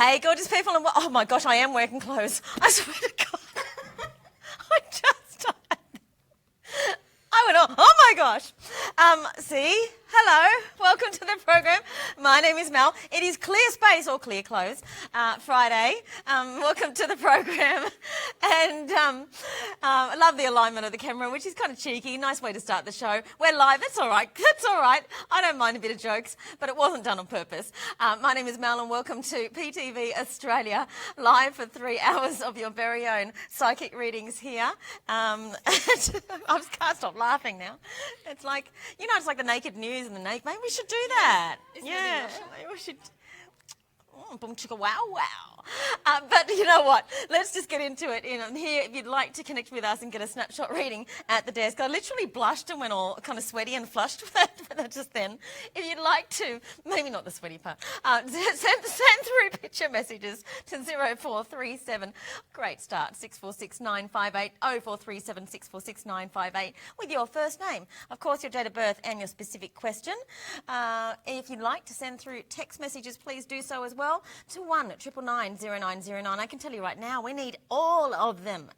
Hey, gorgeous people, and oh my gosh, I am wearing clothes. I swear to God. I just died. I went, oh my gosh. See, hello, welcome to the program. My name is Mel. It is Clear Space or Clear Clothes Friday. Welcome to the program. And I love the alignment of the camera, which is kind of cheeky. Nice way to start the show. We're live. It's all right. That's all right. I don't mind a bit of jokes, but it wasn't done on purpose. My name is Mel, and welcome to PTV Australia, live for 3 hours of your very own psychic readings here. I can't stop laughing now. It's like, you know, it's like the naked news and the naked. Maybe we should do that. Yeah, maybe we should. Oh, boom chicka wow wow. But you know what? Let's just get into it. Here, if you'd like to connect with us and get a snapshot reading at the desk, I literally blushed and went all kind of sweaty and flushed with that just then. If you'd like to, maybe not the sweaty part, send through picture messages to 0437. Great start. 646 958 0437 646 958 with your first name, of course, your date of birth and your specific question. If you'd like to send through text messages, please do so as well to 1-999-0909. I can tell you right now, we need all of them.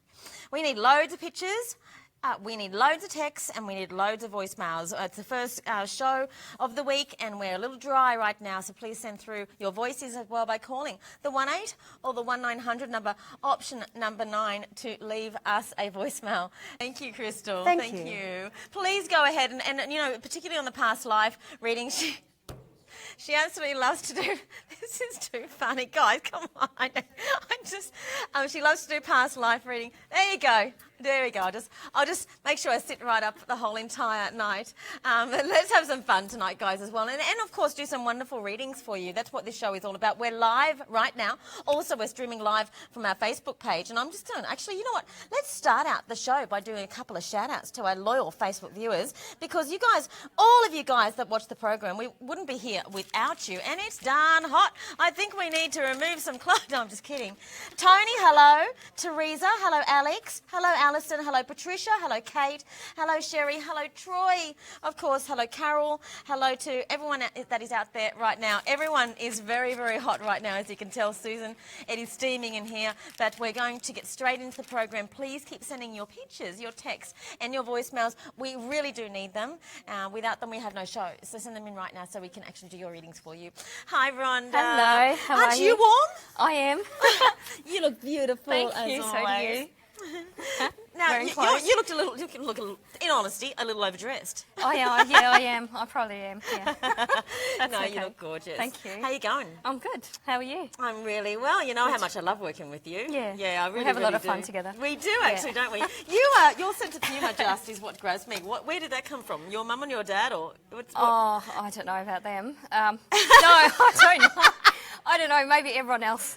We need loads of pictures, we need loads of texts, and we need loads of voicemails. It's the first show of the week, and we're a little dry right now, so please send through your voices as well by calling the 18 or the 1900 number, option number 9, to leave us a voicemail. Thank you, Crystal. Thank you. Please go ahead and you know, particularly on the past life readings, she absolutely loves to do, this is too funny, guys, come on. She loves to do past life reading. There you go. There we go. I'll just make sure I sit right up the whole entire night. Let's have some fun tonight, guys, as well. And of course, do some wonderful readings for you. That's what this show is all about. We're live right now. Also, we're streaming live from our Facebook page. And I'm just doing, actually, you know what? Let's start out the show by doing a couple of shout-outs to our loyal Facebook viewers. Because you guys, all of you guys that watch the program, we wouldn't be here without you. And it's darn hot. I think we need to remove some clothes. No, I'm just kidding. Tony, hello. Teresa, hello, Alex. Hello, Alison, hello Patricia, hello Kate, hello Sherry, hello Troy, of course, hello Carol, hello to everyone that is out there right now. Everyone is very, very hot right now, as you can tell, Susan. It is steaming in here, but we're going to get straight into the program. Please keep sending your pictures, your texts, and your voicemails. We really do need them. Without them, we have no show. So send them in right now so we can actually do your readings for you. Hi, Rhonda. Hello, how Aren't are you warm? I am. You look beautiful. Thank you, as so do always. you. Now, you look a little, in honesty, a little overdressed. Oh, yeah, I am. I probably am, yeah. That's No, okay. you look gorgeous. Thank you. How you going? I'm good. How are you? I'm really well. You know how much I love working with you. Yeah. Yeah, I really, we have a lot really of fun do. together. We do actually, don't we? Your sense of humour just is what grabs me. Where did that come from? Your mum and your dad, or Oh, I don't know about them. No, I don't know. I don't know. Maybe everyone else.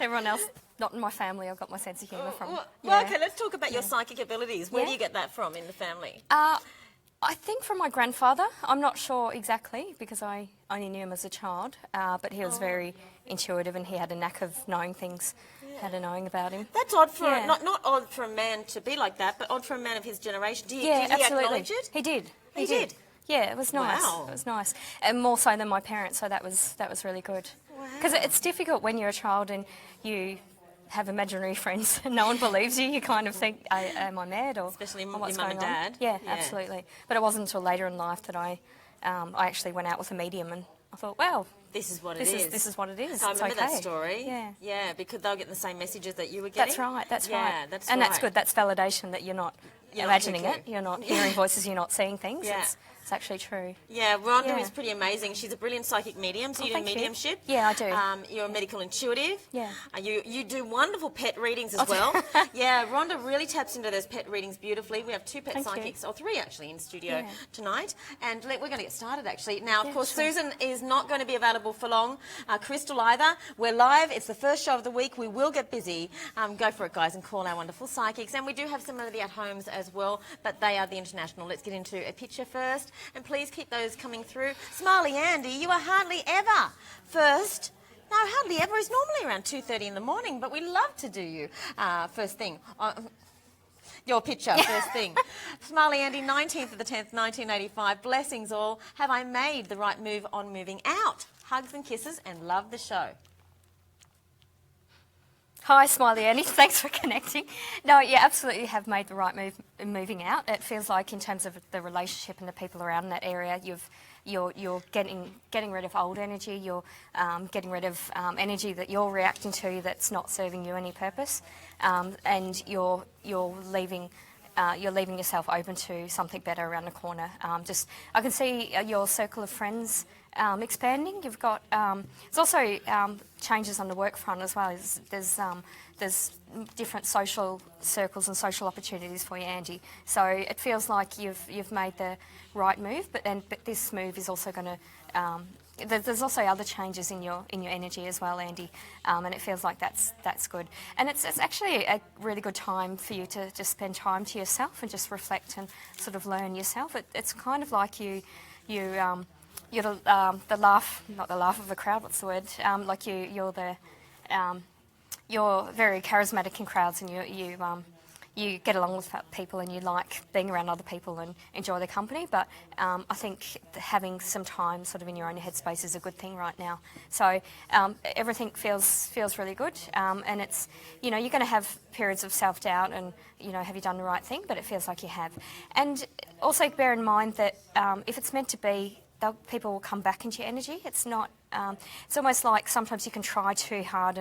Not in my family. I've got my sense of humour from. Well, okay, let's talk about your psychic abilities. Where do you get that from in the family? I think from my grandfather. I'm not sure exactly because I only knew him as a child, but he was very intuitive and he had a knack of knowing things, had a knowing about him. That's odd for not odd for a man to be like that, but odd for a man of his generation. Did he absolutely. acknowledge it? He did. He did. Yeah, it was nice. Wow. It was nice, and more so than my parents. So that was really good. Because it's difficult when you're a child and you have imaginary friends and no one believes you. You kind of think, am I mad? Or especially or what's your mum going and on? dad. Yeah, absolutely. But it wasn't until later in life that I actually went out with a medium and I thought, wow, this is what it is. This is what it is. I It's remember okay. that story. Yeah. Yeah, because they were getting the same messages that you were getting. That's right. That's yeah, right. That's and right. that's good. That's validation that you're not imagining it. You're not hearing voices. You're not seeing things. Yeah. It's actually true. Yeah, Rhonda is pretty amazing. She's a brilliant psychic medium. So you do thank you. mediumship. Yeah, I do. You're a medical intuitive. Yeah. You do wonderful pet readings as well. Yeah, Rhonda really taps into those pet readings beautifully. We have 2 pet psychics, or 3 actually, in studio tonight. And we're going to get started actually. Now, of course, Susan is not going to be available for long. Crystal either. We're live. It's the first show of the week. We will get busy. Go for it, guys, and call our wonderful psychics. And we do have some of the at-homes as well, but they are the international. Let's get into a picture first. And please keep those coming through. Smiley Andy, you are hardly ever first. No, hardly ever. It's normally around 2:30 in the morning, but we love to do you first thing. Your picture, first thing. Smiley Andy, 19th of the 10th, 1985. Blessings all. Have I made the right move on moving out? Hugs and kisses and love the show. Hi, Smiley Annie. Thanks for connecting. No, you absolutely have made the right move in moving out. It feels like in terms of the relationship and the people around that area, you're getting rid of old energy. You're getting rid of energy that you're reacting to that's not serving you any purpose, and you're leaving. You're leaving yourself open to something better around the corner. I can see your circle of friends expanding. You've got there's also changes on the work front as well. There's different social circles and social opportunities for you, Andy. So it feels like you've made the right move, but this move is also going to. There's also other changes in your energy as well, Andy, and it feels like that's good. And it's actually a really good time for you to just spend time to yourself and just reflect and sort of learn yourself. It's kind of like you're the laugh, not the laugh of the crowd. What's the word? Like you're very charismatic in crowds, and you get along with people and you like being around other people and enjoy their company. But I think having some time sort of in your own headspace is a good thing right now. So everything feels really good. And it's, you're going to have periods of self-doubt and, have you done the right thing? But it feels like you have. And also bear in mind that if it's meant to be, people will come back into your energy. It's not, it's almost like sometimes you can try too hard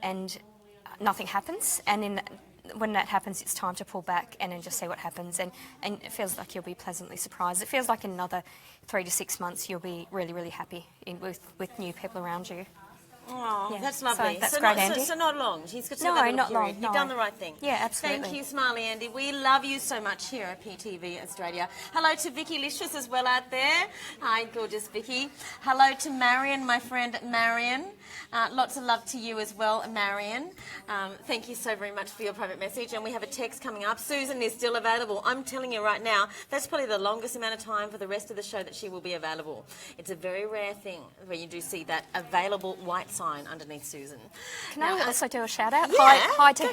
and nothing happens. And when that happens, it's time to pull back and then just see what happens. And it feels like you'll be pleasantly surprised. It feels like in another 3 to 6 months, you'll be really, really happy with new people around you. Oh, Yeah. that's lovely. So that's great, Andy. So not long. She's got to No, have a little not period. long, You've no. done the right thing. Yeah, absolutely. Thank you, Smiley Andy. We love you so much here at PTV Australia. Hello to Vicky Licious as well out there. Hi, gorgeous Vicky. Hello to Marion, my friend Marion. Lots of love to you as well, Marion. Thank you so very much for your private message. And we have a text coming up. Susan is still available. I'm telling you right now, that's probably the longest amount of time for the rest of the show that she will be available. It's a very rare thing where you do see that available white sign underneath Susan. Can I also do a shout out? Yeah, hi to go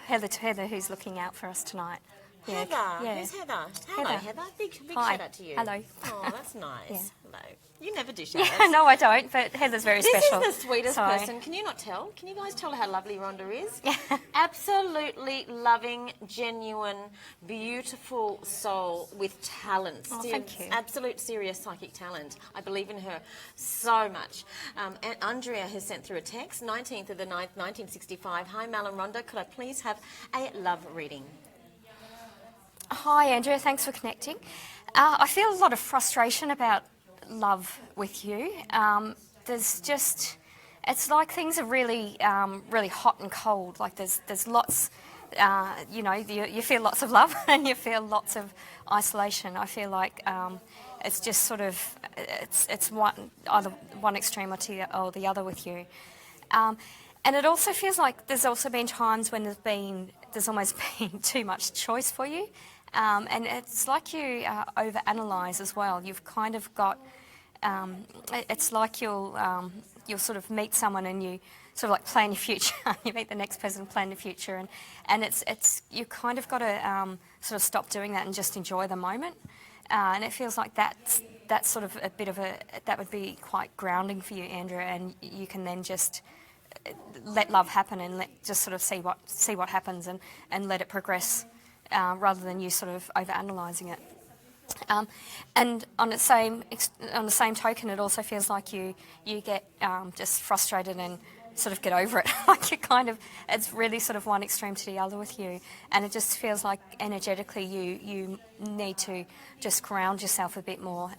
Heather, Heather who's looking out for us tonight. Yeah, Heather, yeah. who's Heather? Hello, Heather. Big Hi. shout out to you. Hello. Oh, that's nice. Yeah. Hello. You never do shout outs. Yeah, no, I don't, but Heather's very special. This is the sweetest So- person. Can you not tell? Can you guys tell how lovely Rhonda is? Yeah. Absolutely loving, genuine, beautiful soul with talent. Oh, thank you. Absolute serious psychic talent. I believe in her so much. And Andrea has sent through a text, 19th of the 9th, 1965. Hi, Mal and Rhonda. Could I please have a love reading? Hi, Andrea. Thanks for connecting. I feel a lot of frustration about love with you. There's just, it's like things are really, really hot and cold. Like there's lots, you feel lots of love and you feel lots of isolation. I feel like it's just sort of, it's either one extreme or the other with you. And it also feels like there's also been times when there's almost been too much choice for you. And it's like you overanalyze as well. You've kind of got, it's like you'll sort of meet someone and you sort of like plan your future. You meet the next person, plan the future, and it's you kind of got to sort of stop doing that and just enjoy the moment. And it feels like that's sort of a bit of that would be quite grounding for you, Andrea, and you can then just let love happen and just sort of see what happens and let it progress. Rather than you sort of overanalyzing it. And on the same token, it also feels like you get just frustrated and sort of get over it. Like you kind of, it's really sort of one extreme to the other with you, and it just feels like energetically you need to just ground yourself a bit more.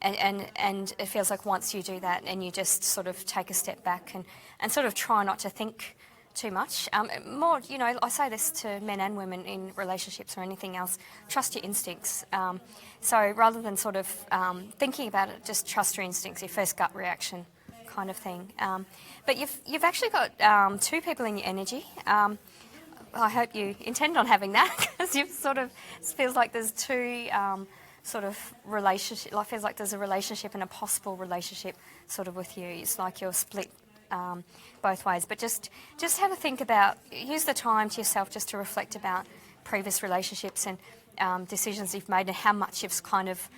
And it feels like once you do that and you just sort of take a step back and sort of try not to think too much. More, I say this to men and women in relationships or anything else, trust your instincts. So rather than sort of thinking about it, just trust your instincts, your first gut reaction kind of thing. But you've actually got 2 people in your energy. I hope you intend on having that because you've sort of, it feels like there's 2 sort of relationship, like feels like there's a relationship and a possible relationship sort of with you. It's like you're split both ways, but just have a think about, use the time to yourself just to reflect about previous relationships and decisions you've made and how much you've kind of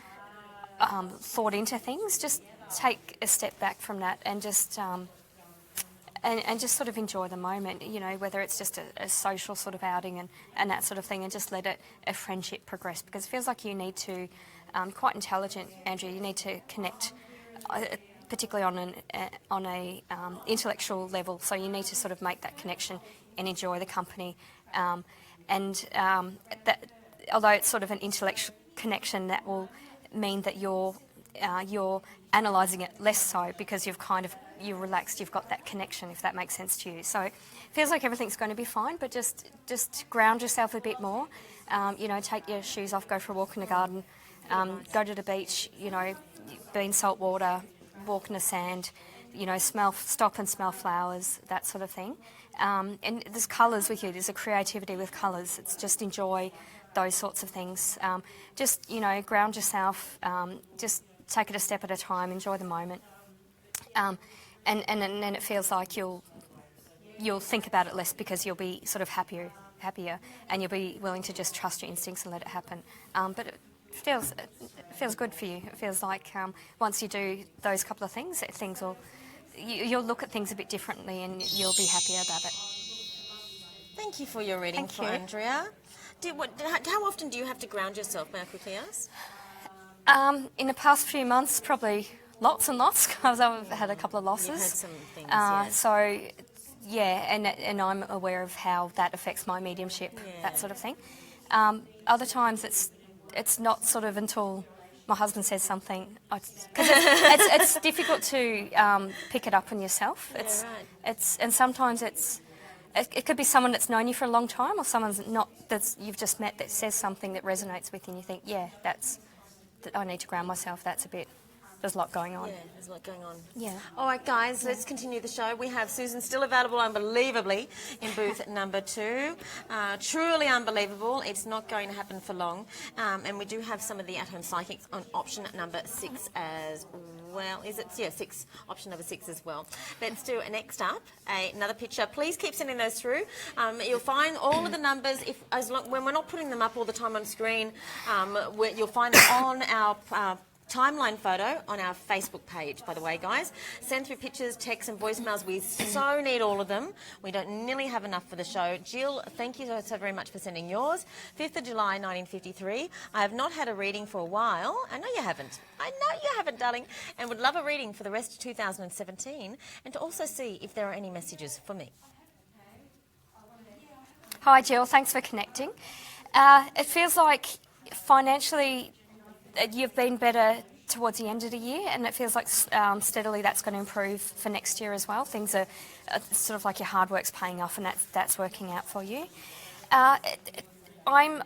thought into things. Just take a step back from that and just and just sort of enjoy the moment, you know, whether it's just a social sort of outing and that sort of thing, and just let a friendship progress, because it feels like you need to, quite intelligent, Andrew, you need to connect, particularly on a intellectual level, so you need to sort of make that connection and enjoy the company, that, although it's sort of an intellectual connection, that will mean that you're analysing it less so, because you're relaxed, you've got that connection, if that makes sense to you. So it feels like everything's going to be fine, but just ground yourself a bit more. You know, take your shoes off, go for a walk in the garden, go to the beach, you know, be in salt water, walk in the sand, you know, stop and smell flowers, that sort of thing. And there's colours with you, there's a creativity with colours. It's just enjoy those sorts of things. Just, you know, ground yourself, just take it a step at a time, enjoy the moment. And then it feels like you'll think about it less, because you'll be sort of happier, and you'll be willing to just trust your instincts and let it happen. But it feels good for you. It feels like once you do those couple of things, you'll look at things a bit differently, and you'll be happier about it. Thank you for your reading, Thank you. Andrea. How often do you have to ground yourself, may I quickly ask? In the past few months, probably lots and lots, because I've had a couple of losses. You've had some things, yes. So, yeah, and I'm aware of how that affects my mediumship, that sort of thing. Other times it's not sort of until my husband says something, because it's difficult to pick it up on yourself. And sometimes it could be someone that's known you for a long time, or someone's that you've just met that says something that resonates with you, and you think, yeah, I need to ground myself. There's a lot going on. Yeah, there's a lot going on. Yeah. All right, guys, let's continue the show. We have Susan still available, unbelievably, in booth number 2. Truly unbelievable. It's not going to happen for long. And we do have some of the at-home psychics on option number 6 as well. Is it? Yeah, 6. Option number 6 as well. Let's do next up another picture. Please keep sending those through. You'll find all of the numbers, when we're not putting them up all the time on screen, you'll find them on our timeline photo on our Facebook page, by the way, guys. Send through pictures, texts and voicemails. We so need all of them. We don't nearly have enough for the show. Jill, thank you so very much for sending yours. 5th of July, 1953. I have not had a reading for a while. I know you haven't. Darling. And would love a reading for the rest of 2017, and to also see if there are any messages for me. Hi, Jill. Thanks for connecting. It feels like financially you've been better towards the end of the year, and it feels like steadily that's going to improve for next year as well. Things are sort of like your hard work's paying off, and that's working out for you. I'm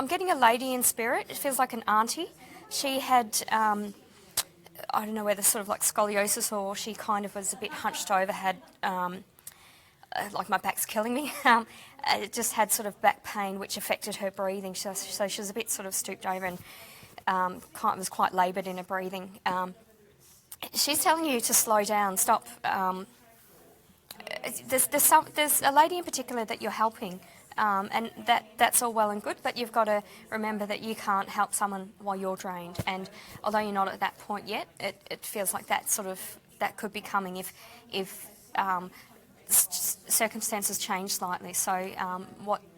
getting a lady in spirit. It feels like an auntie. She had I don't know whether sort of like scoliosis, or she kind of was a bit hunched over, had like my back's killing me. It just had sort of back pain, which affected her breathing. So she was a bit sort of stooped over, and was quite laboured in her breathing. She's telling you to slow down, stop. There's a lady in particular that you're helping, and that's all well and good, but you've got to remember that you can't help someone while you're drained. And although you're not at that point yet, it feels like that could be coming if circumstances change slightly. So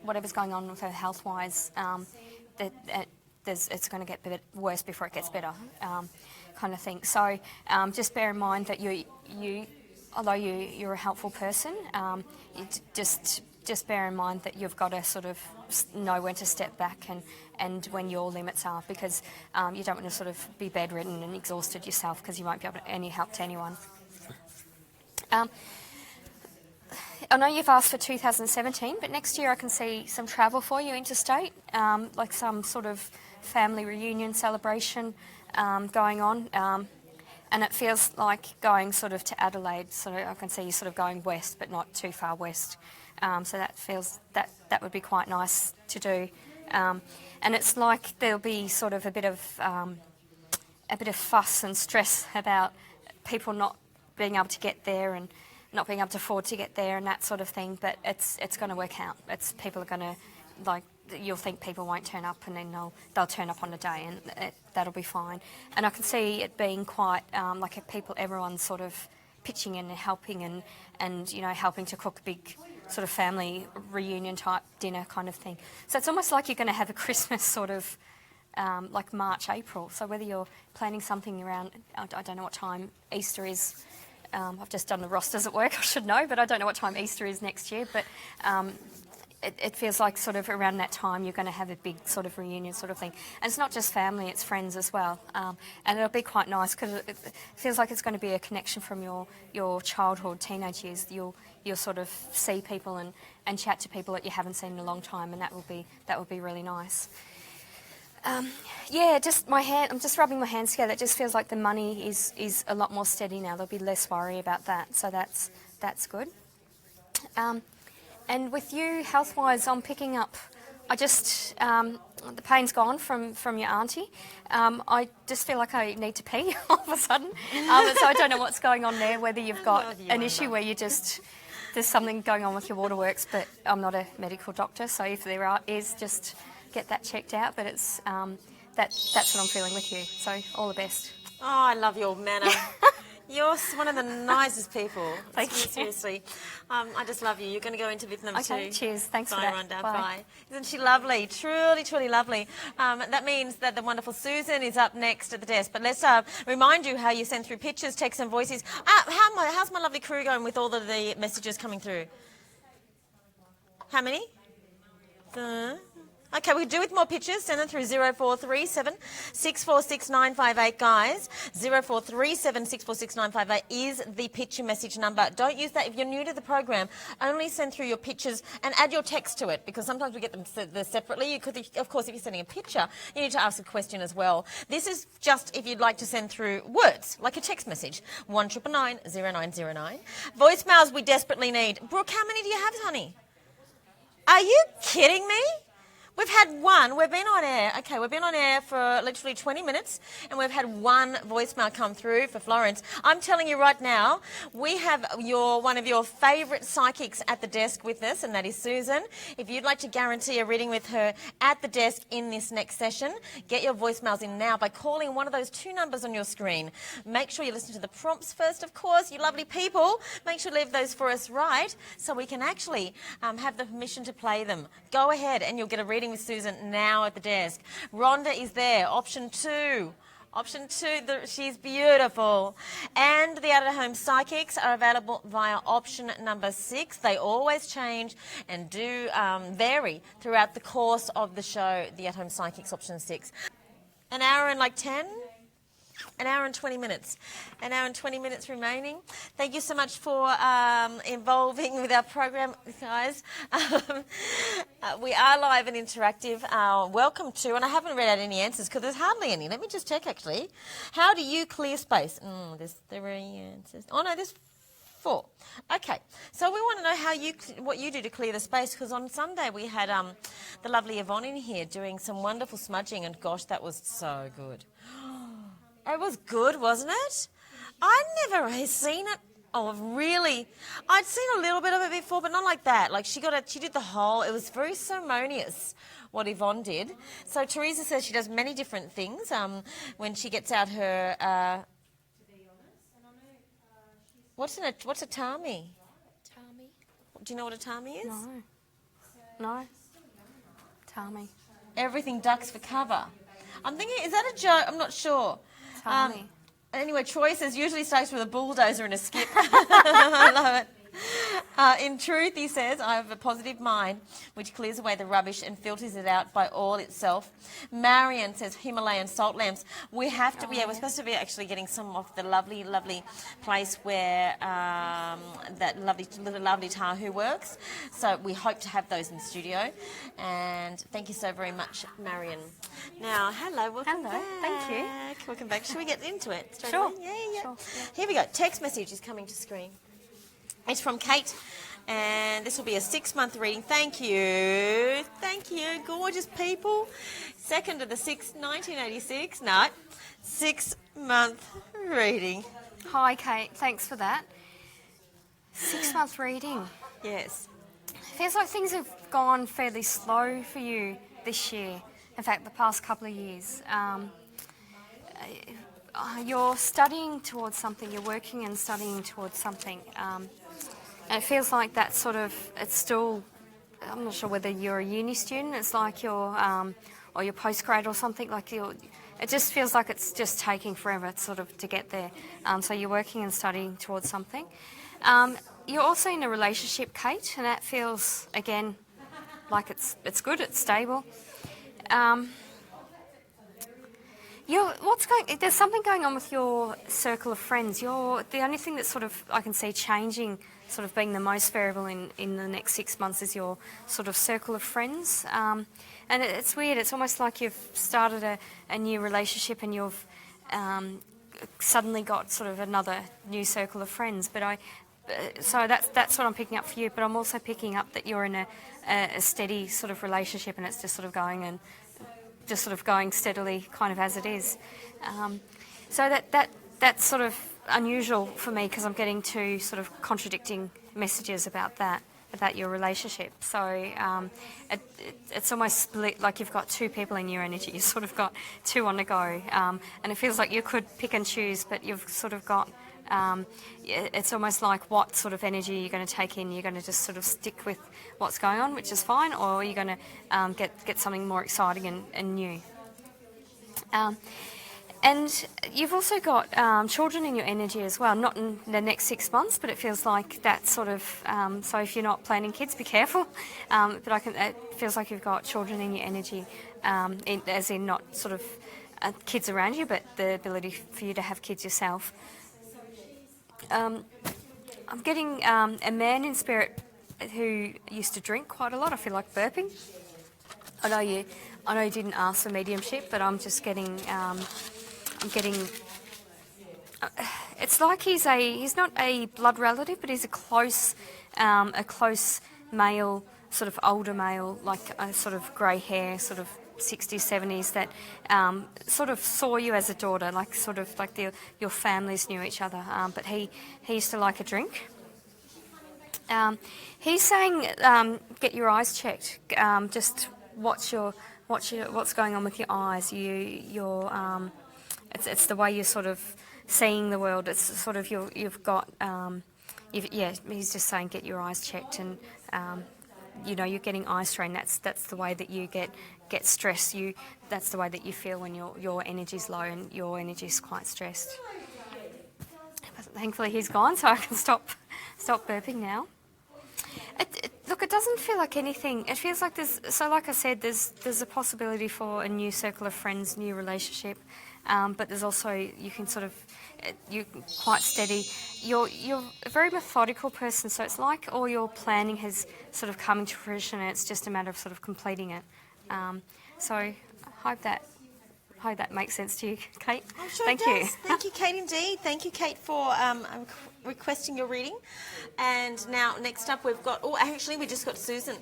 whatever's going on with her health-wise, it's going to get a bit worse before it gets better, kind of thing. So just bear in mind that although you're a helpful person, just bear in mind that you've got to sort of know when to step back and when your limits are, because you don't want to sort of be bedridden and exhausted yourself, because you won't be able to any help to anyone. I know you've asked for 2017, but next year I can see some travel for you interstate, like some sort of family reunion celebration going on. And it feels like going sort of to Adelaide, so I can see you sort of going west, but not too far west. So that would be quite nice to do. And it's like there'll be sort of a bit of fuss and stress about people not being able to get there and not being able to afford to get there and that sort of thing. But it's going to work out. People are going to, like, you'll think people won't turn up, and then they'll turn up on the day, and that'll be fine. And I can see it being quite like everyone's sort of pitching in and helping and helping to cook a big sort of family reunion type dinner kind of thing. So it's almost like you're going to have a Christmas sort of like March, April. So whether you're planning something around, I don't know what time Easter is. I've just done the rosters at work, I should know, but I don't know what time Easter is next year. But it feels like sort of around that time you're going to have a big sort of reunion sort of thing. And it's not just family, it's friends as well. And it'll be quite nice because it feels like it's going to be a connection from your childhood, teenage years. You'll sort of see people and chat to people that you haven't seen in a long time, and that will be really nice. Just my hand. I'm just rubbing my hands together. It just feels like the money is a lot more steady now. There'll be less worry about that, so that's good. And with you, health-wise, I'm picking up. I just the pain's gone from your auntie. I just feel like I need to pee all of a sudden. So I don't know what's going on there. Whether you've got an issue where there's something going on with your waterworks, but I'm not a medical doctor, so if there is, just get that checked out. But it's that's what I'm feeling with you. So all the best. Oh, I love your manner. You're one of the nicest people. Thank you. Seriously. I just love you. You're going to go into bit number 2. Okay, cheers. Thanks Bye, for that. Rhonda. Bye. Bye. Isn't she lovely? Truly, truly lovely. That means that the wonderful Susan is up next at the desk. But let's remind you how you send through pictures, texts and voices. How's my lovely crew going with all of the messages coming through? How many? Okay, we can do with more pictures. Send them through 0437 646 958, guys. 0437 646 958 is the picture message number. Don't use that if you're new to the program. Only send through your pictures and add your text to it, because sometimes we get them separately. You could, of course, if you're sending a picture, you need to ask a question as well. This is just if you'd like to send through words, like a text message. 1999 0909. Voicemails we desperately need. Brooke, how many do you have, honey? Are you kidding me? We've had one. We've been on air. Okay, we've been on air for literally 20 minutes, and we've had one voicemail come through for Florence. I'm telling you right now, we have one of your favourite psychics at the desk with us, and that is Susan. If you'd like to guarantee a reading with her at the desk in this next session, get your voicemails in now by calling one of those 2 numbers on your screen. Make sure you listen to the prompts first, of course, you lovely people. Make sure you leave those for us right, so we can actually have the permission to play them. Go ahead and you'll get a reading with Susan now at the desk. Rhonda is there, option 2. Option 2, she's beautiful. And the out-of-home psychics are available via option number 6. They always change and do vary throughout the course of the show, the at-home psychics, option 6. An hour and 10? An hour and 20 minutes. An hour and 20 minutes remaining. Thank you so much for involving with our program, guys. We are live and interactive. Welcome to, and I haven't read out any answers because there's hardly any. Let me just check, actually. How do you clear space? There's 3 answers. Oh, no, there's 4. Okay, so we want to know what you do to clear the space, because on Sunday we had the lovely Yvonne in here doing some wonderful smudging, and gosh, that was so good. It was good, wasn't it? I'd never seen it. Oh, really? I'd seen a little bit of it before, but not like that. Like she did the whole. It was very ceremonious what Yvonne did. So Teresa says she does many different things when she gets out her. To be honest, and I know What's a tami? Tami? Do you know what a tami is? No. Tami. Everything ducks for cover. I'm thinking, is that a joke? I'm not sure. Tami. Anyway, Troy says usually starts with a bulldozer and a skip. I love it. In truth, he says, I have a positive mind which clears away the rubbish and filters it out by all itself. Marion says Himalayan salt lamps. We have to, we're supposed to be actually getting some of the lovely, lovely place where that lovely Tahu works. So we hope to have those in the studio. And thank you so very much, Marion. Now, hello, welcome back. Thank you. Welcome back. Shall we get into it? Straight Sure. away? Yeah. Sure, yeah. Here we go. Text message is coming to screen. It's from Kate, and this will be a 6-month reading. Thank you, gorgeous people. 2nd of the 6th, 1986. No, 6-month reading. Hi, Kate. Thanks for that. 6-month reading. Yes. Feels like things have gone fairly slow for you this year. In fact, the past couple of years. you're studying towards something, you're working and studying towards something. And it feels like that sort of, it's still, I'm not sure whether you're a uni student, it's like you're, or you're postgrad or something, like it just feels like it's just taking forever sort of to get there. So you're working and studying towards something. You're also in a relationship, Kate, and that feels, again, like it's good, it's stable. There's something going on with your circle of friends. The only thing that's sort of, I can see changing, sort of being the most variable in the next 6 months is your sort of circle of friends. And it's weird, it's almost like you've started a new relationship and you've suddenly got sort of another new circle of friends. So that's what I'm picking up for you, but I'm also picking up that you're in a steady sort of relationship and it's just sort of going and just sort of going steadily kind of as it is. So that's sort of unusual for me because I'm getting two sort of contradicting messages about your relationship. So it's almost split, like you've got two people in your energy. You've sort of got two on the go. And it feels like you could pick and choose, but you've sort of got, it's almost like what sort of energy you're going to take in. You're going to just sort of stick with what's going on, which is fine, or you're going to get something more exciting and new. And you've also got children in your energy as well, not in the next 6 months, but it feels like that sort of, so if you're not planning kids, be careful. But it feels like you've got children in your energy, as in not sort of kids around you, but the ability for you to have kids yourself. I'm getting a man in spirit who used to drink quite a lot. I feel like burping. I know you didn't ask for mediumship, but I'm just getting. It's like he's not a blood relative, but he's a close male, sort of older male, like a sort of grey hair, sort of 60s, 70s, that sort of saw you as a daughter, like sort of like your families knew each other. But he used to like a drink. He's saying get your eyes checked. Just what's going on with your eyes. It's the way you're sort of seeing the world. It's sort of you've got. He's just saying get your eyes checked, and you're getting eye strain. That's the way that you get stressed. That's the way that you feel when your energy's low and your energy's quite stressed. But thankfully he's gone, so I can stop burping now. Look, it doesn't feel like anything. It feels like like I said, there's a possibility for a new circle of friends, new relationship, but there's also, you're quite steady. You're a very methodical person, so it's like all your planning has sort of come into fruition and it's just a matter of sort of completing it. So I hope that makes sense to you, Kate. I'm sure Thank it does. you. Thank you, Kate, indeed. Thank you, Kate, for requesting your reading. And now, next up, we've got... we just got Susan.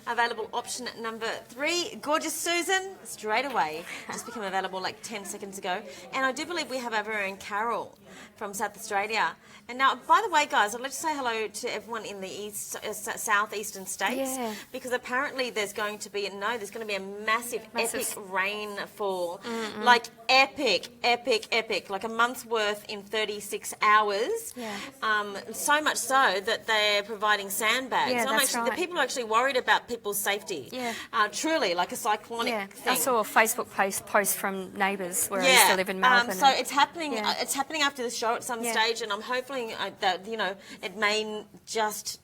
Available option number 3. Gorgeous Susan, straight away. Just became available like 10 seconds ago. And I do believe we have our very own Carol from South Australia. And now, by the way, guys, I'd like to say hello to everyone in the southeastern states, because apparently there's going to be a massive epic rainfall, like epic, like a month's worth in 36 hours. So much so that they're providing sandbags. The people are actually worried about people's safety. Truly, like a cyclonic thing. I saw a Facebook post from neighbours where I used to live in Melbourne. So it's happening. It's happening after the show at some stage, and I'm hoping that it may just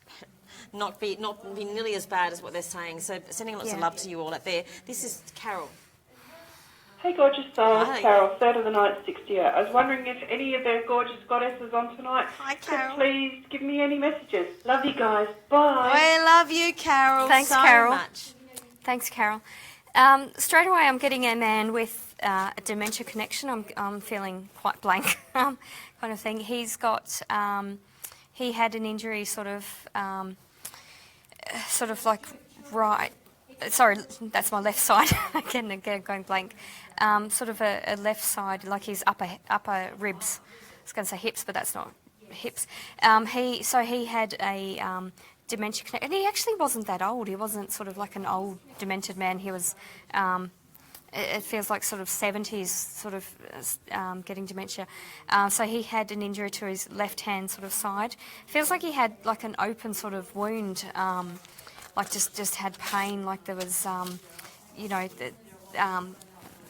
not be nearly as bad as what they're saying. So sending lots of love to you all out there. This is Carol. Hey, gorgeous souls. Carol, 3rd of the night, 68. I was wondering if any of the gorgeous goddesses on tonight Carol. could please give me any messages. Love you guys. Bye. I love you, Carol. Thanks, so Carol. much. Thanks, Carol. Straight away, I'm getting a man with a dementia connection. I'm feeling quite blank, kind of thing. He's got, he had an injury sort of like right. Sorry, that's my left side. Again, going blank. Sort of a left side, like his upper ribs. I was going to say hips, but that's not hips. He had a dementia connection, and he actually wasn't that old. He wasn't sort of like an old demented man. He was it feels like sort of 70s, sort of getting dementia. So he had an injury to his left hand sort of side. Feels like he had like an open sort of wound, like just had pain, like there was,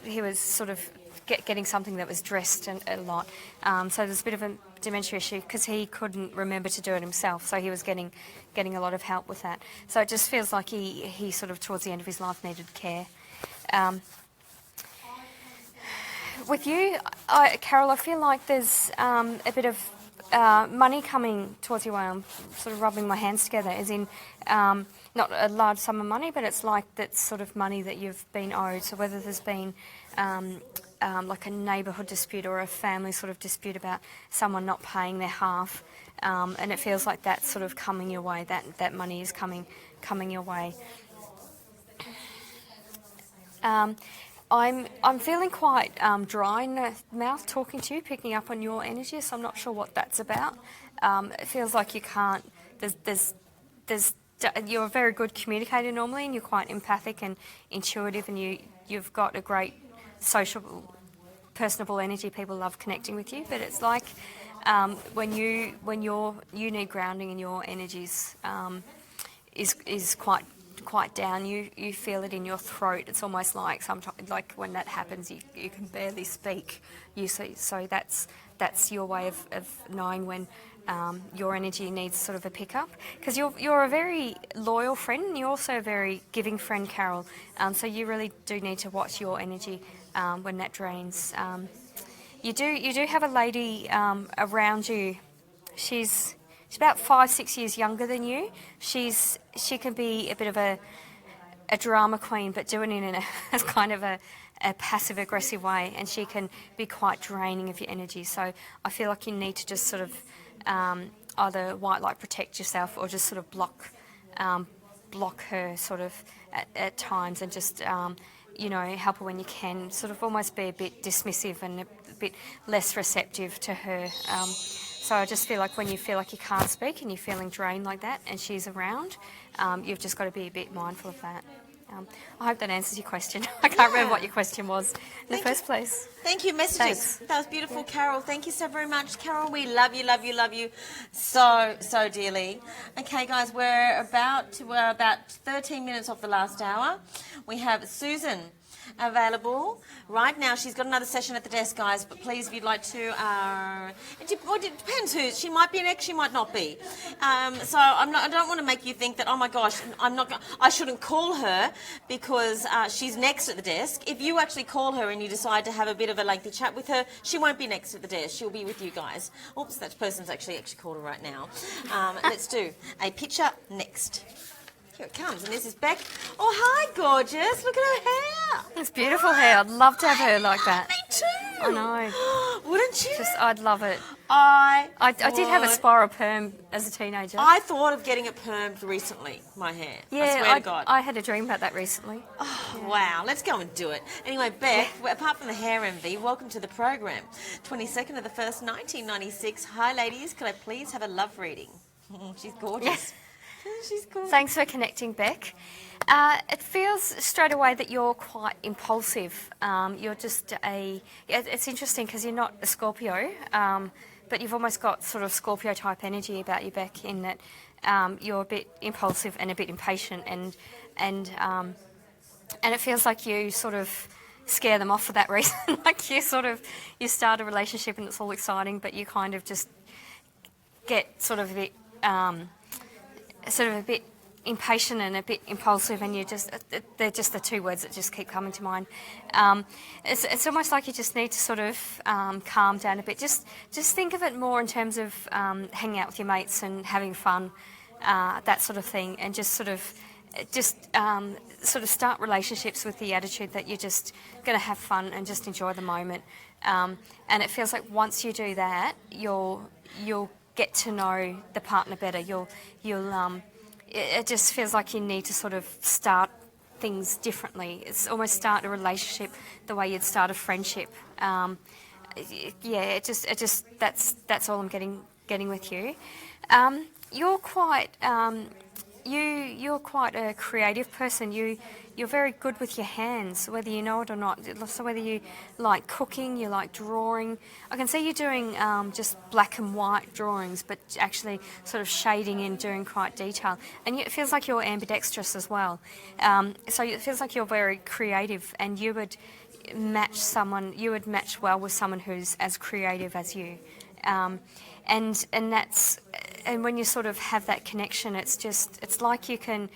he was sort of getting something that was dressed a lot. So there's a bit of a dementia issue because he couldn't remember to do it himself, so he was getting a lot of help with that. So it just feels like he sort of towards the end of his life needed care. With you, Carol, I feel like there's a bit of money coming towards you. I'm sort of rubbing my hands together, as in not a large sum of money, but it's like that sort of money that you've been owed. So whether there's been like a neighbourhood dispute or a family sort of dispute about someone not paying their half, and it feels like that's sort of coming your way, that money is coming your way. I'm feeling quite dry in the mouth talking to you, picking up on your energy, so I'm not sure what that's about. It feels like you can't, you're a very good communicator normally, and you're quite empathic and intuitive, and you've got a great social, personable energy. People love connecting with you, but it's like when you need grounding and your energies is quite down, you feel it in your throat. It's almost like sometimes, like when that happens, you can barely speak. So that's your way of knowing when your energy needs sort of a pickup, because you're a very loyal friend, and you're also a very giving friend, Carol. So you really do need to watch your energy when that drains. You do have a lady around you. She's about 5-6 years younger than you. She can be a bit of a drama queen, but doing it in a kind of a passive aggressive way, and she can be quite draining of your energy. So I feel like you need to just sort of either white light protect yourself, or just sort of block her sort of at times, and just help her when you can. Sort of almost be a bit dismissive and a bit less receptive to her. So I just feel like when you feel like you can't speak and you're feeling drained like that, and she's around, you've just got to be a bit mindful of that. I hope that answers your question. I can't remember what your question was in the first place. Thank you. Messages. Thanks. That was beautiful, Carol. Thank you so very much, Carol. We love you, love you, love you so dearly. Okay, guys, we're about 13 minutes off the last hour. We have Susan available right now. She's got another session at the desk, guys, but please, if you'd like to, it depends who. She might be an ex, she might not be. So I don't want to make you think that, oh my gosh, I shouldn't call her because she's next at the desk. If you actually call her and you decide to have a bit of a lengthy chat with her, she won't be next at the desk. She'll be with you guys. Oops, that person's actually called her right now. Let's do a picture next. Here it comes, and this is Beck. Oh, hi, gorgeous. Look at her hair. It's beautiful hair. I'd love to have her like that. Me too. I know. Wouldn't you? I'd love it. I did have a spiral perm as a teenager. I thought of getting it permed recently, my hair. Yeah, I swear to God. I had a dream about that recently. Oh, wow. Let's go and do it. Anyway, Beck, apart from the hair envy, welcome to the program. 22nd of the 1st, 1996. Hi, ladies. Could I please have a love reading? She's gorgeous. She's gorgeous. Thanks for connecting, Beck. It feels straight away that you're quite impulsive. You're just it's interesting because you're not a Scorpio, but you've almost got sort of Scorpio type energy about you, Beck, in that you're a bit impulsive and a bit impatient, and it feels like you sort of scare them off for that reason. Like you start a relationship and it's all exciting, but you kind of just get sort of a bit impatient and a bit impulsive, and they're just the two words that just keep coming to mind. It's almost like you just need to sort of calm down a bit. Just think of it more in terms of hanging out with your mates and having fun, that sort of thing, and just sort of start relationships with the attitude that you're just going to have fun and just enjoy the moment. And it feels like once you do that, you'll get to know the partner better. It just feels like you need to sort of start things differently. It's almost start a relationship the way you'd start a friendship. That's all I'm getting with you. You're quite you're quite a creative person. You're very good with your hands, whether you know it or not. So whether you like cooking, you like drawing. I can see you doing just black and white drawings, but actually sort of shading in, doing quite detail. And it feels like you're ambidextrous as well. So it feels like you're very creative, and you would match well with someone who's as creative as you. And when you sort of have that connection, it's like you can,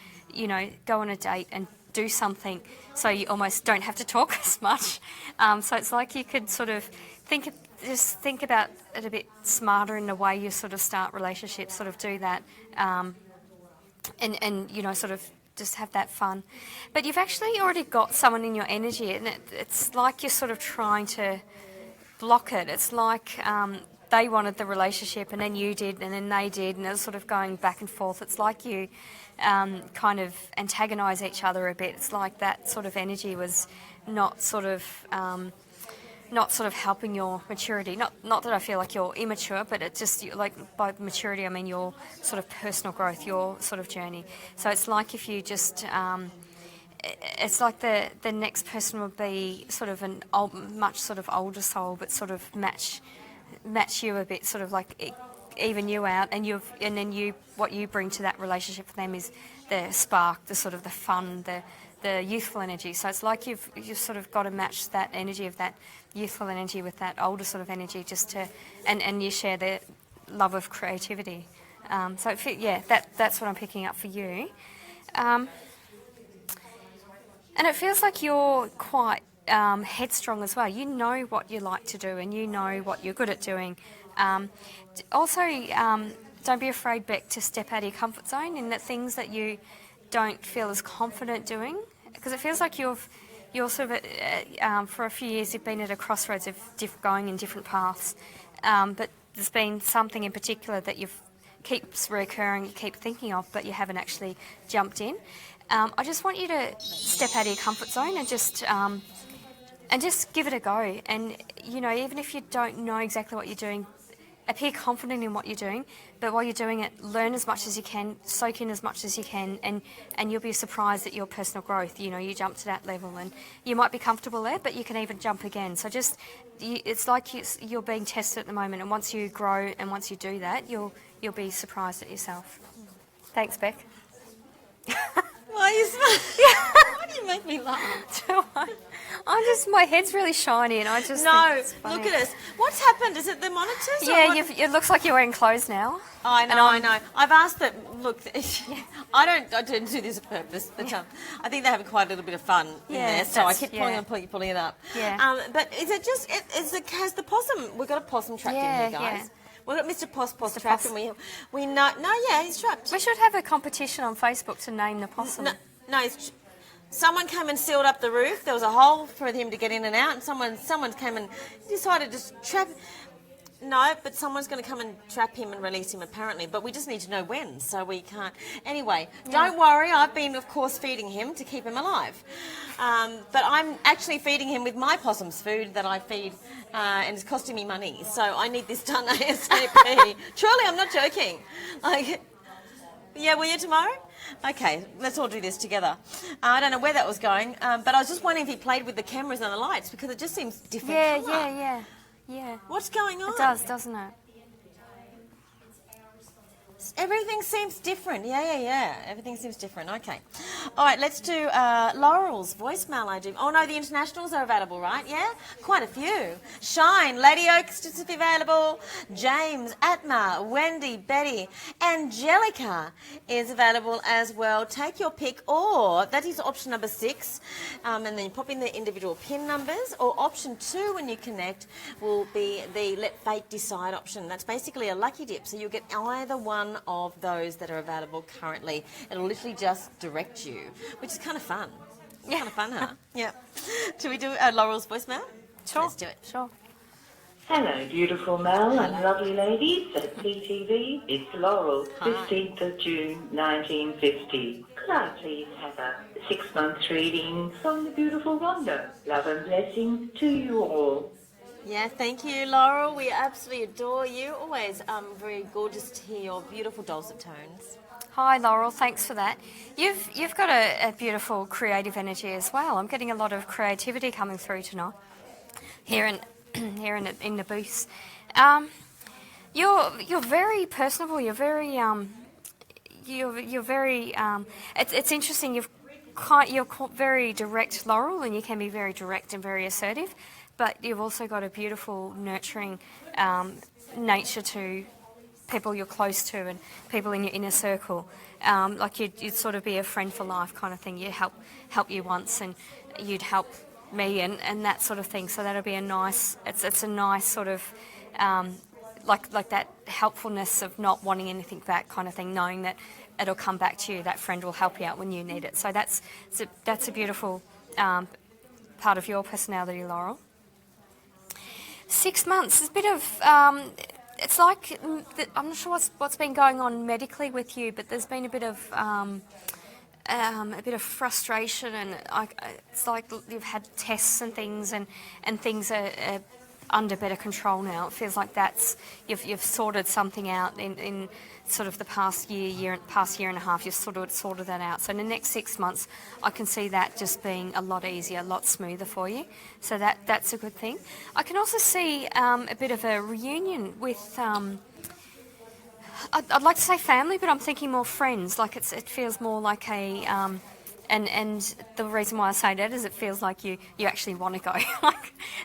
go on a date and do something, so you almost don't have to talk as much. So it's like you could sort of think about it a bit smarter in the way you sort of start relationships, sort of do that, and sort of just have that fun. But you've actually already got someone in your energy, and it's like you're sort of trying to block it. It's like they wanted the relationship, and then you did, and then they did, and it was sort of going back and forth. It's like you kind of antagonise each other a bit. It's like that sort of energy was not sort of helping your maturity. Not that I feel like you're immature, but it just, like, by maturity I mean your sort of personal growth, your sort of journey. So it's like if you just it's like the next person would be sort of much sort of older soul, but sort of match you a bit, sort of like even you out, and then what you bring to that relationship for them is the spark, the sort of the fun, the youthful energy. So it's like you've sort of got to match that energy of that youthful energy with that older sort of energy, just to and you share the love of creativity. That's what I'm picking up for you. And it feels like you're quite headstrong as well. You know what you like to do, and you know what you're good at doing. Don't be afraid, Beck, to step out of your comfort zone in the things that you don't feel as confident doing, because it feels like you're sort of for a few years you've been at a crossroads of going in different paths, but there's been something in particular that keeps recurring, you keep thinking of, but you haven't actually jumped in. I just want you to step out of your comfort zone and just give it a go. And even if you don't know exactly what you're doing, appear confident in what you're doing, but while you're doing it, learn as much as you can, soak in as much as you can, and you'll be surprised at your personal growth. You jump to that level, and you might be comfortable there, but you can even jump again. So it's like you're being tested at the moment, and once you grow and once you do that, you'll be surprised at yourself. Thanks, Beck. Why are you smiling? Why do you make me laugh? My head's really shiny, and I just No, think it's funny. look at us. What's happened? Is it the monitors? Yeah, it looks like you're wearing clothes now. Oh, I know. I've asked that. Look, I don't do this on purpose, but I think they're having quite a little bit of fun in there, so I keep pulling it up. Yeah. But is it just? Has the possum? We've got a possum trapped in here, guys. Yeah. We've got Mr. Poss trapped, and we know. No, yeah, he's trapped. We should have a competition on Facebook to name the possum. No, someone came and sealed up the roof. There was a hole for him to get in and out, and someone came and decided to trap. No, but someone's going to come and trap him and release him, apparently. But we just need to know when, so we can't. Anyway, Don't worry. I've been, of course, feeding him to keep him alive. But I'm actually feeding him with my possum's food that I feed, and it's costing me money. So I need this done ASAP. Truly, I'm not joking. Will you tomorrow? Okay, let's all do this together. I don't know where that was going, but I was just wondering if he played with the cameras and the lights, because it just seems different colour. Yeah. What's going on? It does, doesn't it? Everything seems different. Yeah. Everything seems different. Okay. All right, let's do Laurel's voicemail, I do. Oh, no, the internationals are available, right? Yeah? Quite a few. Shine, Lady Oaks to be available. James, Atma, Wendy, Betty, Angelica is available as well. Take your pick, or that is option number 6. And then you pop in the individual PIN numbers, or option 2 when you connect will be the Let Fate Decide option. That's basically a lucky dip, so you'll get either one of those that are available currently. It'll literally just direct you, which is kind of fun. Yeah. Kind of fun, huh? Yeah. Should we do Laurel's voicemail? Sure. Let's do it. Sure. Hello, beautiful Mel and lovely ladies at PTV. It's Laurel, 15th of June, 1950. Could I please have a 6-month reading from the beautiful Rhonda? Love and blessings to you all. Yeah, thank you, Laurel. We absolutely adore you. Always very gorgeous to hear your beautiful dulcet tones. Hi, Laurel. Thanks for that. You've got a beautiful creative energy as well. I'm getting a lot of creativity coming through tonight here in in the booth. You're very personable. You're very you're very. It's interesting. You're very direct, Laurel, and you can be very direct and very assertive. But you've also got a beautiful, nurturing nature to people you're close to and people in your inner circle. Like you'd sort of be a friend for life kind of thing. You help you once, and you'd help me and that sort of thing. So that'll be a nice. It's a nice sort of like that helpfulness of not wanting anything back kind of thing, knowing that it'll come back to you. That friend will help you out when you need it. So that's a beautiful part of your personality, Laurel. 6 months is a bit of. It's like I'm not sure what's been going on medically with you, but there's been a bit of frustration, and it's like you've had tests and things, and things are under better control now. It feels like you've sorted something out in sort of the past year and a half. You've sort of sorted that out. So in the next 6 months, I can see that just being a lot easier, a lot smoother for you. So that's a good thing. I can also see a bit of a reunion with. I'd like to say family, but I'm thinking more friends. Like it feels more like a. And the reason why I say that is it feels like you actually want to go.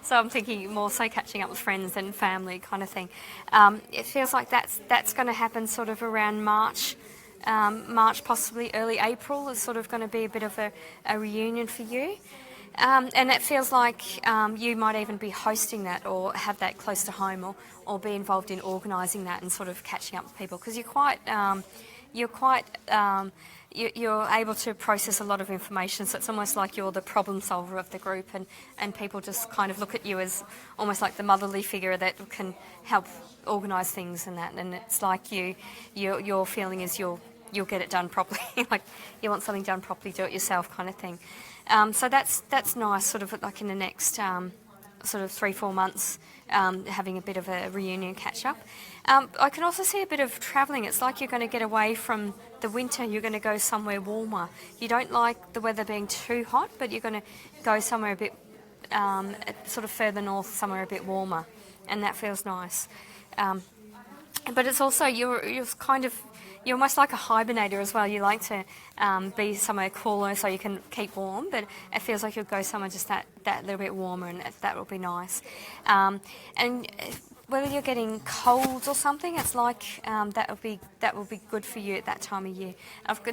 So I'm thinking more so catching up with friends than family kind of thing. It feels like that's going to happen sort of around March, possibly early April is sort of going to be a bit of a reunion for you. And it feels like you might even be hosting that or have that close to home or be involved in organising that and sort of catching up with people because you're able to process a lot of information, so it's almost like you're the problem solver of the group, and people just kind of look at you as almost like the motherly figure that can help organise things and that. And it's like your feeling is you'll get it done properly, like you want something done properly, do it yourself kind of thing. So that's nice, sort of like in the next sort of 3-4 months, having a bit of a reunion catch up. I can also see a bit of travelling. It's like you're going to get away from the winter. You're going to go somewhere warmer. You don't like the weather being too hot, but you're going to go somewhere a bit sort of further north, somewhere a bit warmer, and that feels nice. But it's also you're almost like a hibernator as well. You like to be somewhere cooler so you can keep warm, but it feels like you'll go somewhere just that little bit warmer, and that will be nice. And whether you're getting colds or something, it's like that will be good for you at that time of year.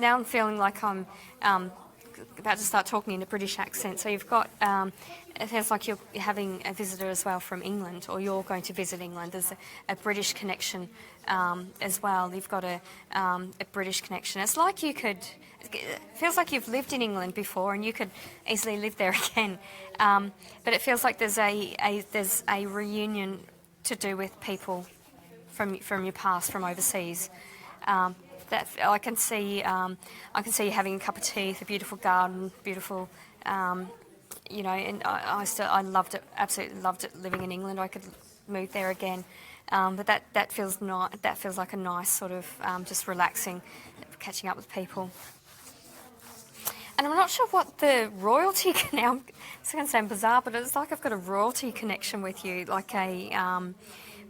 Now I'm feeling like I'm about to start talking in a British accent. So you've got, it feels like you're having a visitor as well from England, or you're going to visit England. There's a British connection as well. You've got a British connection. It's like it feels like you've lived in England before and you could easily live there again. But it feels like there's a reunion to do with people from your past, from overseas. That I can see you having a cup of tea with a beautiful garden, beautiful, and I loved it, absolutely loved it living in England. I could move there again, but that feels like a nice sort of just relaxing, catching up with people. And I'm not sure what the royalty now. It's going to sound bizarre, but it's like I've got a royalty connection with you, like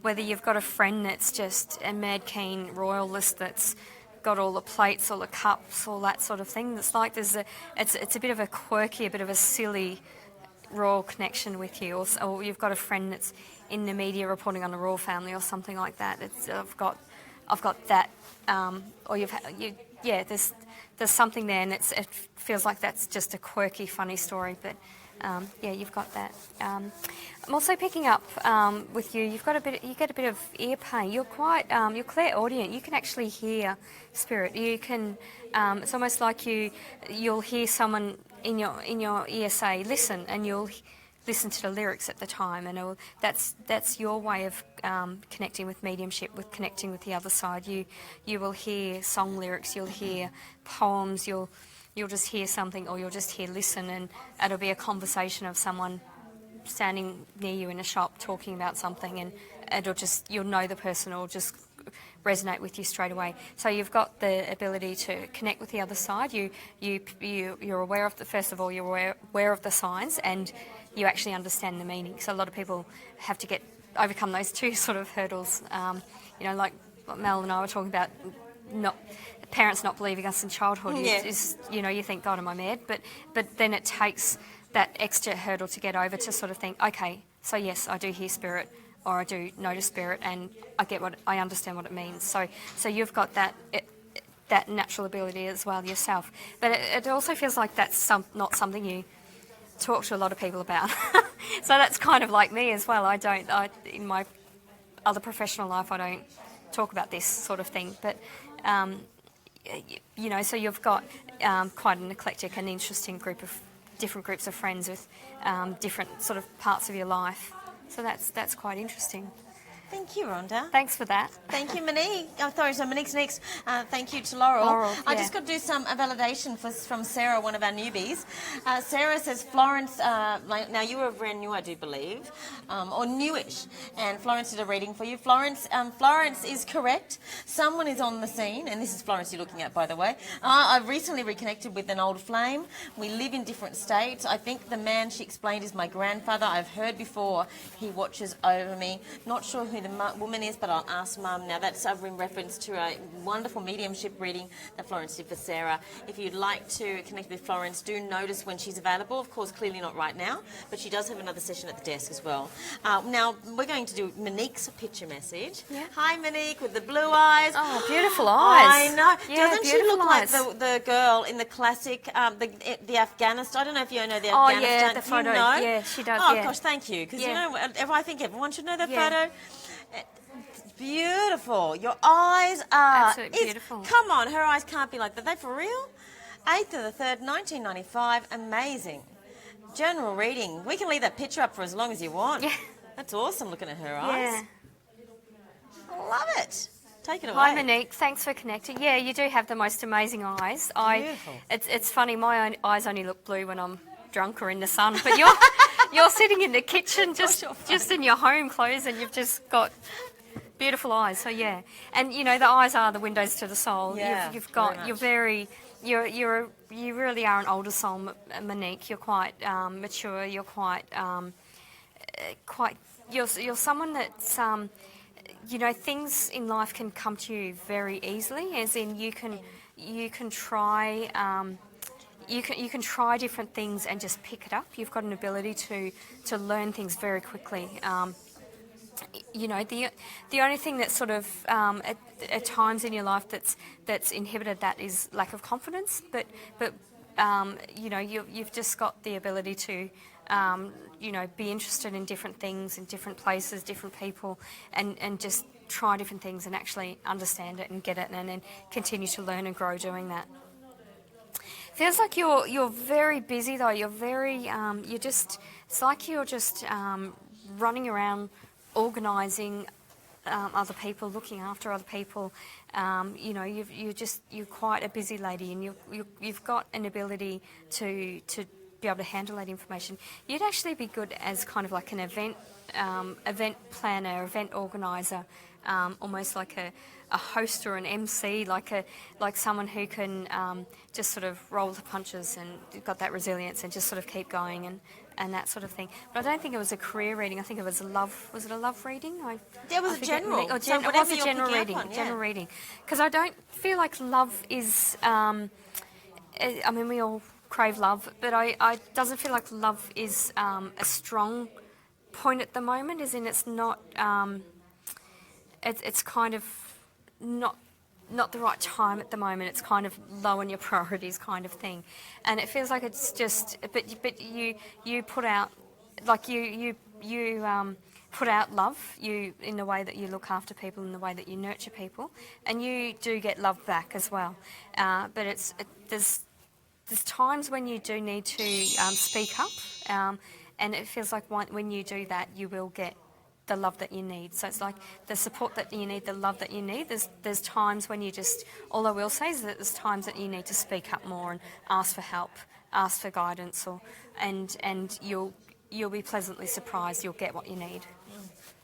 whether you've got a friend that's just a mad keen royalist that's got all the plates, all the cups, all that sort of thing. It's like it's a bit of a quirky, a bit of a silly royal connection with you, or you've got a friend that's in the media reporting on the royal family or something like that. I've got that, or there's something there, and it feels like that's just a quirky, funny story, but. You've got that. I'm also picking up with you. You get a bit of ear pain. You're you're clairaudient. You can actually hear spirit. You can. It's almost like you'll hear someone in your ear say, "Listen," and you'll listen to the lyrics at the time, and that's your way of connecting with mediumship, with connecting with the other side. You will hear song lyrics. You'll hear poems. You'll just hear something, or you'll just hear listen, and it'll be a conversation of someone standing near you in a shop talking about something, and you'll know the person, or just resonate with you straight away. So you've got the ability to connect with the other side. You're aware of first of all, you're aware of the signs, and you actually understand the meaning. So a lot of people have to overcome those two sort of hurdles. Like what Mel and I were talking about, parents not believing us in childhood. You think, God, am I mad? But then it takes that extra hurdle to get over to sort of think, okay, so yes, I do hear spirit, or I do notice spirit, and I understand what it means. So you've got that natural ability as well yourself. But it also feels like that's not something you talk to a lot of people about. So that's kind of like me as well. In my other professional life, I don't talk about this sort of thing. But so you've got quite an eclectic and interesting different groups of friends with different sort of parts of your life. So that's quite interesting. Thank you, Rhonda. Thanks for that. Thank you, Monique. Oh, sorry, so Monique's next. Thank you to Laurel. I just got to do a validation from Sarah, one of our newbies. Sarah says Florence, now you were brand new, I do believe, or newish, and Florence did a reading for you. Florence is correct. Someone is on the scene, and this is Florence you're looking at, by the way. I've recently reconnected with an old flame. We live in different states. I think the man she explained is my grandfather. I've heard before he watches over me. Not sure who the woman is, but I'll ask Mum. Now that's in reference to a wonderful mediumship reading that Florence did for Sarah. If you'd like to connect with Florence, do notice when she's available. Of course, clearly not right now, but she does have another session at the desk as well. Now we're going to do Monique's picture message. Yeah. Hi, Monique, with the blue eyes. Oh, beautiful eyes. I know. Yeah, doesn't she look eyes. like the girl in the classic, the Afghanistan? I don't know if you know the Afghanistan. Oh, yeah, the photo. You know? Yeah, she does. Oh, gosh, thank you. Because, I think everyone should know that Yeah. photo. It's beautiful. Your eyes are... Absolutely beautiful. Come on, her eyes can't be like that. Are they for real? 8th of the 3rd, 1995. Amazing. General reading. We can leave that picture up for as long as you want. Yeah. That's awesome looking at her eyes. Yeah. I love it. Take it away. Hi, Monique. Thanks for connecting. Yeah, you do have the most amazing eyes. Beautiful. It's funny. My own eyes only look blue when I'm drunk or in the sun, but you're sitting in the kitchen just in your home clothes, and you've just got beautiful eyes. So yeah, and the eyes are the windows to the soul. Yeah, you really are an older soul, Monique. You're quite mature. You're quite you're someone that's things in life can come to you very easily, as in you can try you can try different things and just pick it up. You've got an ability to learn things very quickly. The only thing that sort of at times in your life that's inhibited that is lack of confidence. But you've just got the ability to be interested in different things, in different places, different people, and just try different things and actually understand it and get it, and then continue to learn and grow doing that. Feels like you're very busy though. You're very it's like you're just running around, organising other people, looking after other people. You're quite a busy lady, and you've got an ability to be able to handle that information. You'd actually be good as kind of like an event planner, event organiser, almost like a host or an MC, like someone who can just sort of roll the punches and got that resilience and just sort of keep going and that sort of thing. But I don't think it was a career reading. I think it was a love. Was it a love reading? There was a general. It was a general reading. General reading. Because I don't feel like love is. We all crave love, but I doesn't feel like love is a strong point at the moment. As in, it's not. It's kind of not the right time at the moment. It's kind of low on your priorities kind of thing, and it feels like it's just. But you put out, like you put out love in the way that you look after people, in the way that you nurture people, and you do get love back as well. But there's times when you do need to speak up, and it feels like when you do that, you will get the love that you need. So it's like the support that you need, the love that you need. There's times when you just, all I will say is that there's times that you need to speak up more and ask for help, ask for guidance, and you'll you'll be pleasantly surprised. You'll get what you need.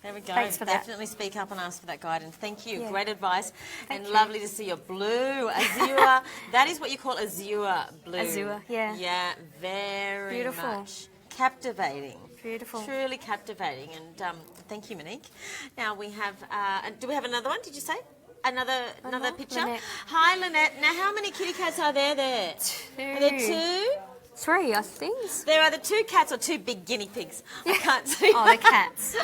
There we go. Thanks for that. Definitely speak up and ask for that guidance. Thank you. Yeah. Great advice. Thank and you. lovely to see your blue. Azure. That is what you call azure blue. Azure, yeah. Yeah, very Beautiful. much. Captivating. Beautiful. Truly captivating. And thank you, Monique. Now we have, do we have another one, did you say? Another more? picture? Lynette. Hi, Lynette. Now, how many kitty cats are there? Two. Are there 2? 3, I think. There are either 2 cats or 2 big guinea pigs. I can't see. Oh, the cats.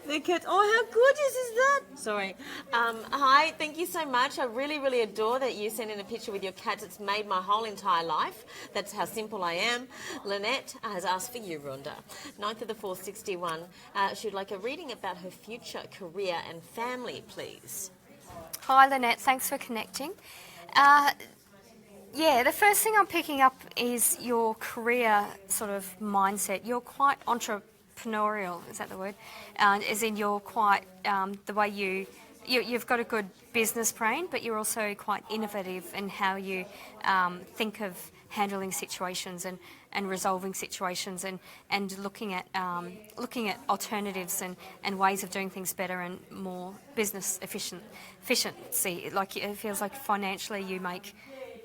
The cats. Oh, how gorgeous is that? Sorry. Hi, thank you so much. I really, really adore that you sent in a picture with your cats. It's made my whole entire life. That's how simple I am. Lynette has asked for you, Rhonda. 9th of the 4th, 61. She'd like a reading about her future career and family, please. Hi, Lynette. Thanks for connecting. Yeah, the first thing I'm picking up is your career sort of mindset. You're quite entrepreneurial, is that the word? As in you're quite, the way you've got a good business brain, but you're also quite innovative in how you think of handling situations and resolving situations and looking at alternatives and ways of doing things better and more business efficiency. Like it feels like financially you make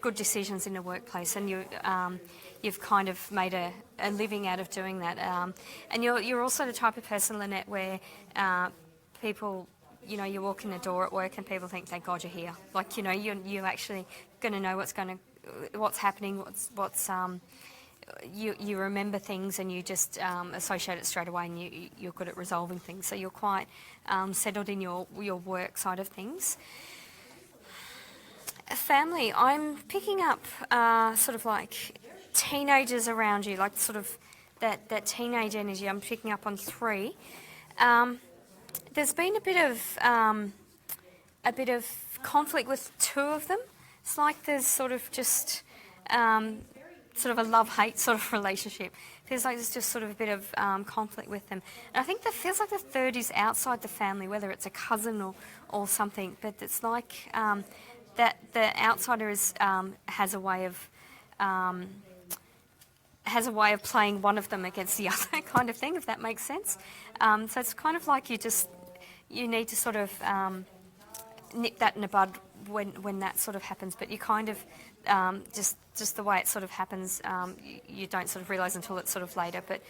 good decisions in the workplace, and you've kind of made a living out of doing that. And you're also the type of person, Lynette, where people, you walk in the door at work and people think, thank God you're here. Like, you're actually going to know what's happening, you remember things and you just associate it straight away, and you're good at resolving things. So you're quite settled in your work side of things. Family, I'm picking up sort of like teenagers around you, like sort of that teenage energy. I'm picking up on 3. There's been a bit of conflict with 2 of them. It's like there's sort of just sort of a love-hate sort of relationship. Feels like there's just sort of a bit of conflict with them. And I think that feels like the 3rd is outside the family, whether it's a cousin or something. But it's like that the outsider has a way of playing one of them against the other, kind of thing, if that makes sense. So it's kind of like you need to sort of nip that in the bud when that sort of happens. But you kind of just the way it sort of happens, you don't sort of realise until it's sort of later. But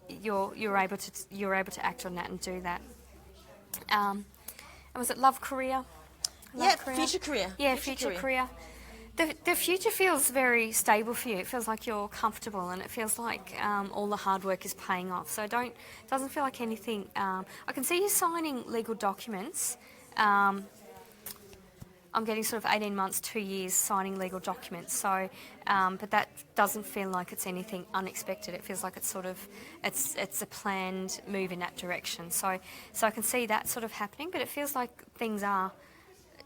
you're able to act on that and do that. And was it love career? Future career. Yeah, future career. The future feels very stable for you. It feels like you're comfortable, and it feels like all the hard work is paying off. So it doesn't feel like anything. I can see you signing legal documents. I'm getting sort of 18 months, 2 years signing legal documents. So, but that doesn't feel like it's anything unexpected. It feels like it's sort of it's a planned move in that direction. So I can see that sort of happening. But it feels like things are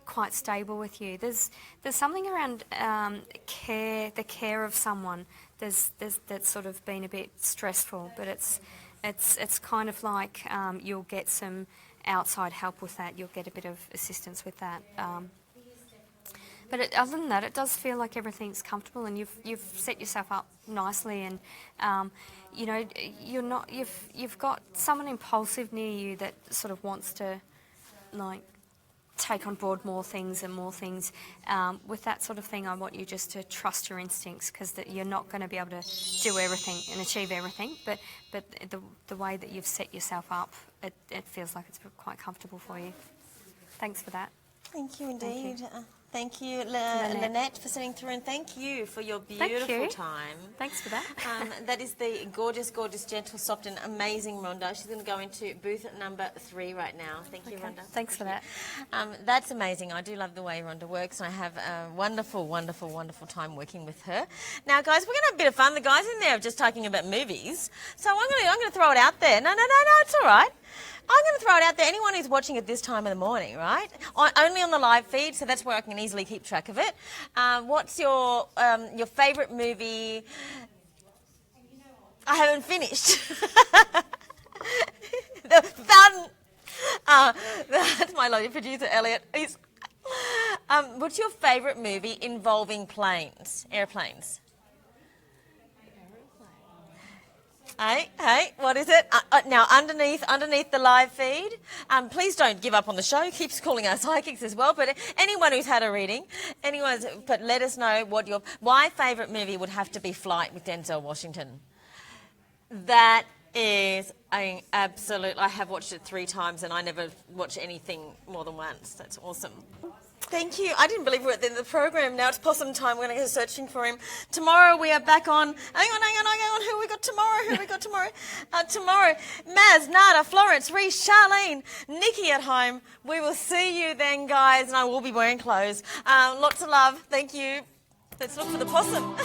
quite stable with you. There's something around the care of someone. That's sort of been a bit stressful, but it's kind of like you'll get some outside help with that. You'll get a bit of assistance with that. But other than that, it does feel like everything's comfortable, and you've set yourself up nicely, and you've got someone impulsive near you that sort of wants to like take on board more things. With that sort of thing, I want you just to trust your instincts, because you're not going to be able to do everything and achieve everything, but the way that you've set yourself up, it feels like it's quite comfortable for you. Thanks for that. Thank you indeed. Thank you, Lynette, for sitting through, and thank you for your beautiful time. Thanks for that. That is the gorgeous, gorgeous, gentle, soft and amazing Rhonda. She's going to go into booth number 3 right now. Thank you, Rhonda. Thanks for that. That's amazing. I do love the way Rhonda works, and I have a wonderful, wonderful, wonderful time working with her. Now, guys, we're going to have a bit of fun. The guys in there are just talking about movies, so I'm going to throw it out there. No, it's all right. I'm going to throw it out there. Anyone who's watching at this time of the morning, right? Only on the live feed, so that's where I can easily keep track of it. What's your favourite movie? I haven't finished. The fun. That's my lovely producer, Elliot. What's your favourite movie involving airplanes? Hey, what is it? Now, underneath the live feed, please don't give up on the show. He keeps calling us psychics as well, but anyone who's had a reading, but let us know what my favourite movie would have to be Flight with Denzel Washington. That is an absolute, I have watched it 3 times and I never watch anything more than once. That's awesome. Thank you. I didn't believe we were at the end of the program. Now it's possum time. We're going to go searching for him. Tomorrow we are back on. Hang on. Who have we got tomorrow? Tomorrow, Maz, Nada, Florence, Reese, Charlene, Nikki at home. We will see you then, guys, and I will be wearing clothes. Lots of love. Thank you. Let's look for the possum.